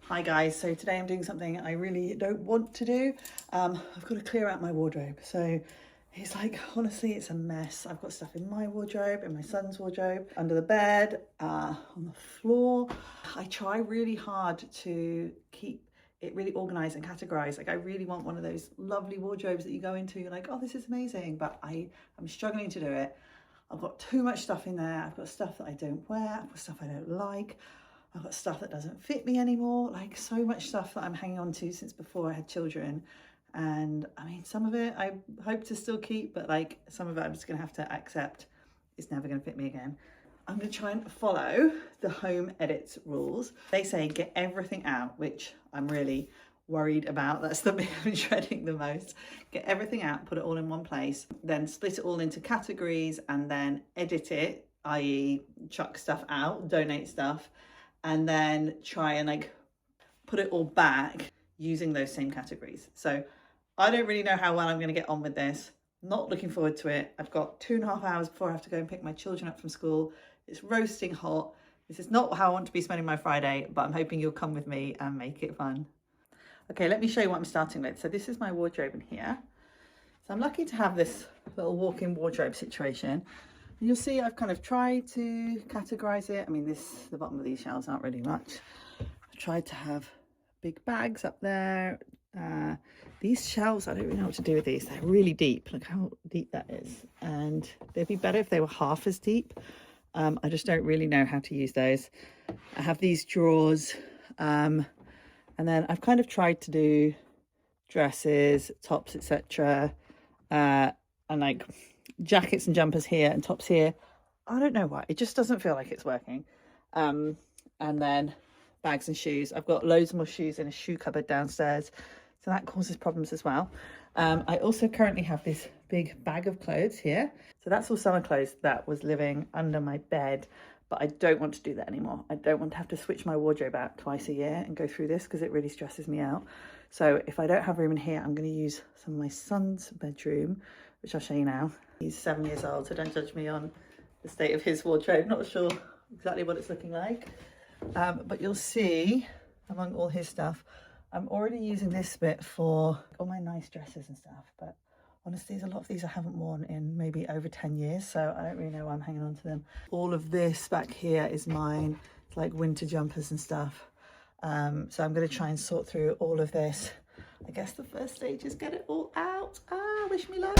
Hi guys, so today I'm doing something I really don't want to do. I've got to clear out my wardrobe. So it's like, honestly, it's a mess. I've got stuff in my wardrobe, in my son's wardrobe, under the bed, on the floor. I try really hard to keep it really organized and categorized. Like I really want one of those lovely wardrobes that you go into, you're like, oh, this is amazing, but I'm struggling to do it. I've got too much stuff in there. I've got stuff that I don't wear. I've got stuff I don't like. I've got stuff that doesn't fit me anymore, like so much stuff that I'm hanging on to since before I had children. And I mean, some of it I hope to still keep, but like some of it I'm just gonna have to accept it's never gonna fit me again. I'm gonna try and follow the home edits rules. They say get everything out, which I'm really worried about. That's the bit I'm dreading the most. Get everything out, put it all in one place, then split it all into categories and then edit it, i.e. chuck stuff out, donate stuff, and then try and like put it all back using those same categories. So I don't really know how well I'm going to get on with this. Not looking forward to it. I've got 2.5 hours before I have to go and pick my children up from school. It's roasting hot. This is not how I want to be spending my Friday, but I'm hoping you'll come with me and make it fun. Okay, let me show you what I'm starting with. So this is my wardrobe in here. So I'm lucky to have this little walk-in wardrobe situation. You'll see I've kind of tried to categorize it. I mean, the bottom of these shelves aren't really much. I've tried to have big bags up there. These shelves, I don't really know what to do with these. They're really deep. Look how deep that is. And they'd be better if they were half as deep. I just don't really know how to use those. I have these drawers. And then I've kind of tried to do dresses, tops, etc. And like jackets and jumpers here and tops here. I don't know why, it just doesn't feel like it's working. And then bags and shoes. I've got loads more shoes in a shoe cupboard downstairs, so that causes problems as well. I also currently have this big bag of clothes here, so that's all summer clothes that was living under my bed, but I don't want to do that anymore. I don't want to have to switch my wardrobe out twice a year and go through this because it really stresses me out. So if I don't have room in here, I'm going to use some of my son's bedroom, which I'll show you now. He's 7 years old, so don't judge me on the state of his wardrobe. Not sure exactly what it's looking like. But you'll see among all his stuff, I'm already using this bit for all my nice dresses and stuff. But honestly, there's a lot of these I haven't worn in maybe over 10 years. So I don't really know why I'm hanging on to them. All of this back here is mine. It's like winter jumpers and stuff. So I'm going to try and sort through all of this. I guess the first stage is get it all out. Wish me luck.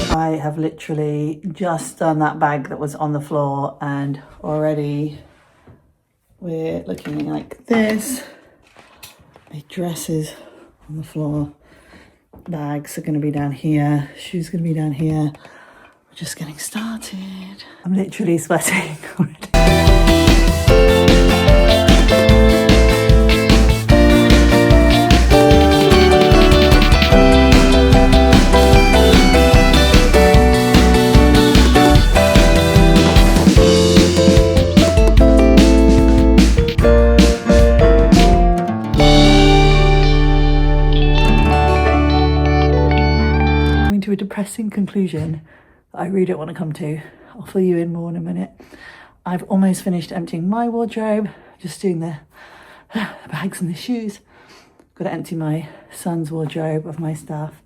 I have literally just done that bag that was on the floor and already we're looking like this. My dresses on the floor, bags are going to be down here, shoes going to be down here. We're just getting started. I'm literally sweating already. To a depressing conclusion that I really don't want to come to. I'll fill you in more in a minute. I've almost finished emptying my wardrobe, just doing the bags and the shoes. Got to empty my son's wardrobe of my stuff,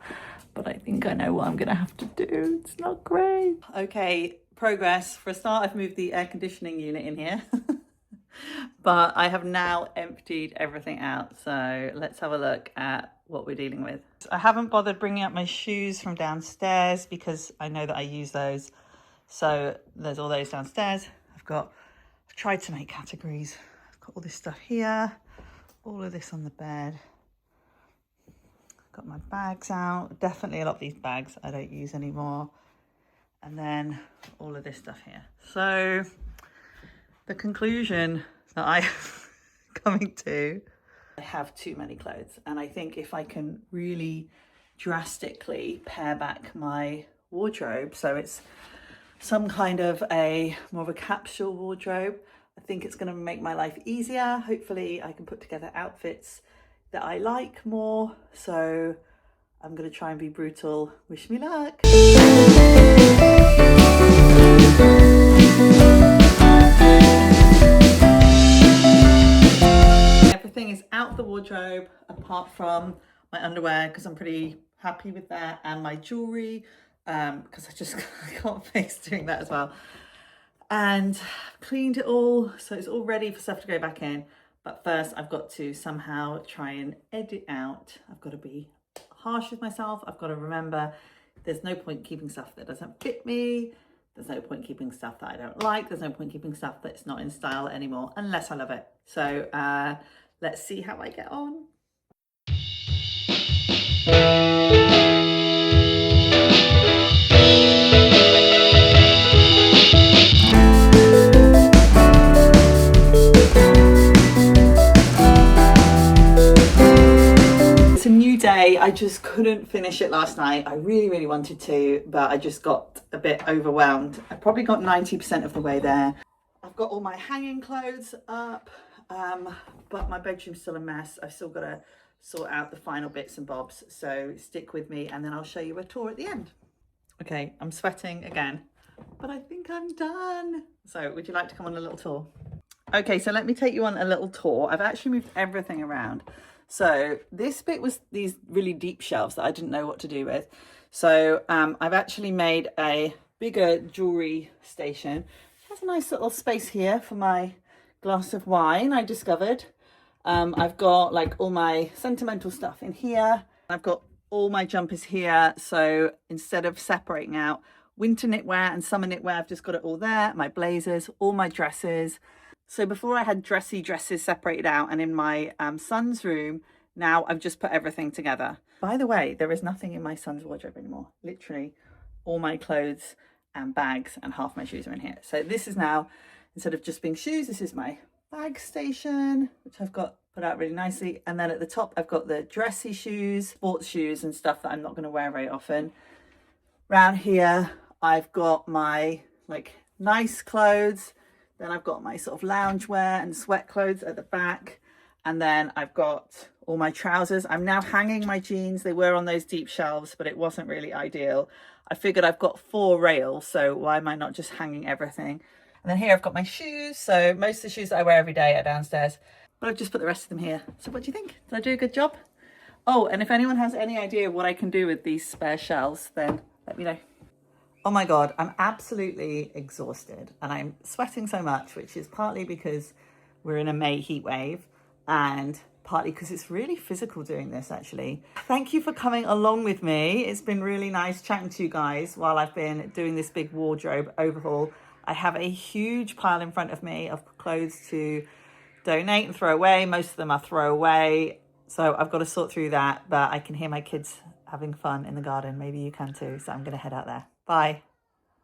but I think I know what I'm gonna have to do. It's not great. Okay, progress. For a start, I've moved the air conditioning unit in here. But I have now emptied everything out. So let's have a look at what we're dealing with. I haven't bothered bringing up my shoes from downstairs because I know that I use those. So there's all those downstairs. I've tried to make categories. I've got all this stuff here, all of this on the bed. Got my bags out. Definitely a lot of these bags I don't use anymore. And then all of this stuff here. So the conclusion that I'm coming to, I have too many clothes. And I think if I can really drastically pare back my wardrobe, so it's some kind of more of a capsule wardrobe, I I think it's going to make my life easier. Hopefully I can put together outfits that I like more. So I'm going to try and be brutal. Wish me luck. Everything is out the wardrobe apart from my underwear, because I'm pretty happy with that, and my jewelry, because I can't face doing that as well. And cleaned it all, so it's all ready for stuff to go back in. But first I've got to somehow try and edit out. I've got to be harsh with myself. I've got to remember there's no point keeping stuff that doesn't fit me. There's no point keeping stuff that I don't like. There's no point keeping stuff that's not in style anymore, unless I love it. So let's see how I get on. It's a new day. I just couldn't finish it last night. I really wanted to, but I just got a bit overwhelmed. I probably got 90% of the way there. I've got all my hanging clothes up, but my bedroom's still a mess. I've still got to sort out the final bits and bobs, so stick with me and then I'll show you a tour at the end. Okay, I'm sweating again, but I think I'm done. So would you like to come on a little tour? Okay, so let me take you on a little tour. I've actually moved everything around. So this bit was these really deep shelves that I didn't know what to do with. So I've actually made a bigger jewelry station. It has a nice little space here for my glass of wine, I discovered. I've got like all my sentimental stuff in here. I've got all my jumpers here. So instead of separating out winter knitwear and summer knitwear, I've just got it all there. My blazers, all my dresses. So before I had dressy dresses separated out, and in my son's room, now I've just put everything together. By the way, there is nothing in my son's wardrobe anymore. Literally all my clothes and bags and half my shoes are in here. So this is now, instead of just being shoes, this is my bag station, which I've got put out really nicely. And then at the top, I've got the dressy shoes, sports shoes and stuff that I'm not going to wear very often. Around here, I've got my like nice clothes. Then I've got my sort of loungewear and sweat clothes at the back. And then I've got all my trousers. I'm now hanging my jeans. They were on those deep shelves, but it wasn't really ideal. I figured I've got 4 rails, so why am I not just hanging everything? And then here I've got my shoes. So most of the shoes that I wear every day are downstairs, but I've just put the rest of them here. So what do you think? Did I do a good job? Oh, and if anyone has any idea what I can do with these spare shelves, then let me know. Oh my God, I'm absolutely exhausted and I'm sweating so much, which is partly because we're in a May heat wave and partly because it's really physical doing this actually. Thank you for coming along with me. It's been really nice chatting to you guys while I've been doing this big wardrobe overhaul. I have a huge pile in front of me of clothes to donate and throw away. Most of them are throw away. So I've got to sort through that, but I can hear my kids having fun in the garden. Maybe you can too. So I'm going to head out there. Bye.